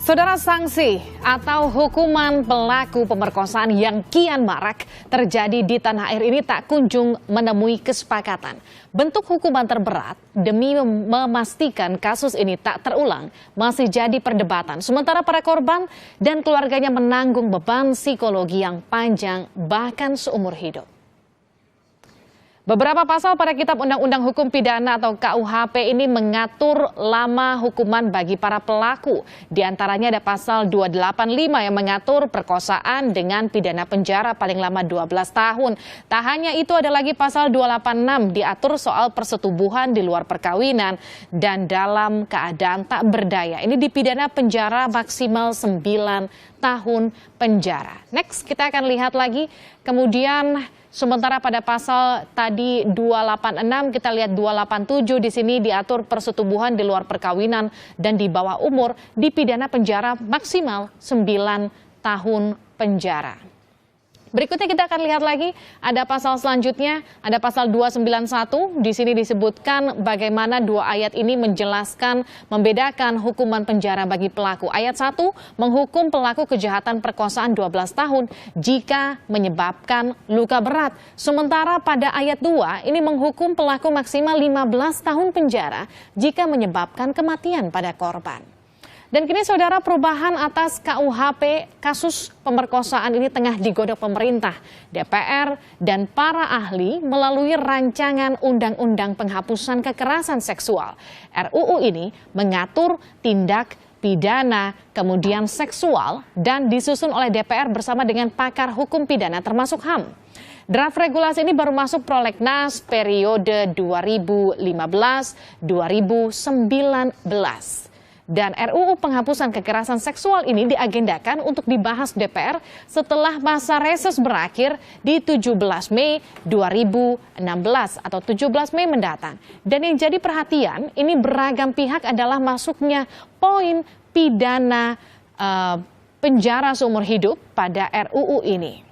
Saudara, sanksi atau hukuman pelaku pemerkosaan yang kian marak terjadi di tanah air ini tak kunjung menemui kesepakatan. Bentuk hukuman terberat demi memastikan kasus ini tak terulang masih jadi perdebatan. Sementara para korban dan keluarganya menanggung beban psikologi yang panjang bahkan seumur hidup. Beberapa pasal pada Kitab Undang-Undang Hukum Pidana atau KUHP ini mengatur lama hukuman bagi para pelaku. Di antaranya ada pasal 285 yang mengatur perkosaan dengan pidana penjara paling lama 12 tahun. Tak hanya itu, ada lagi pasal 286 diatur soal persetubuhan di luar perkawinan dan dalam keadaan tak berdaya. Ini dipidana penjara maksimal 9 tahun penjara. Next, kita akan lihat lagi. Kemudian sementara pada pasal tadi 286, kita lihat 287 di sini diatur persetubuhan di luar perkawinan dan di bawah umur dipidana penjara maksimal 9 tahun penjara. Berikutnya kita akan lihat lagi, ada pasal selanjutnya, ada pasal 291. Di sini disebutkan bagaimana dua ayat ini menjelaskan, membedakan hukuman penjara bagi pelaku. Ayat 1 menghukum pelaku kejahatan perkosaan 12 tahun jika menyebabkan luka berat. Sementara pada ayat 2 ini menghukum pelaku maksimal 15 tahun penjara jika menyebabkan kematian pada korban. Dan kini saudara, perubahan atas KUHP kasus pemerkosaan ini tengah digodok pemerintah, DPR, dan para ahli melalui rancangan undang-undang penghapusan kekerasan seksual. RUU ini mengatur tindak pidana kemudian seksual dan disusun oleh DPR bersama dengan pakar hukum pidana termasuk HAM. Draft regulasi ini baru masuk prolegnas periode 2015-2019. Dan RUU penghapusan kekerasan seksual ini diagendakan untuk dibahas DPR setelah masa reses berakhir di 17 Mei 2016 atau 17 Mei mendatang. Dan yang jadi perhatian ini beragam pihak adalah masuknya poin pidana penjara seumur hidup pada RUU ini.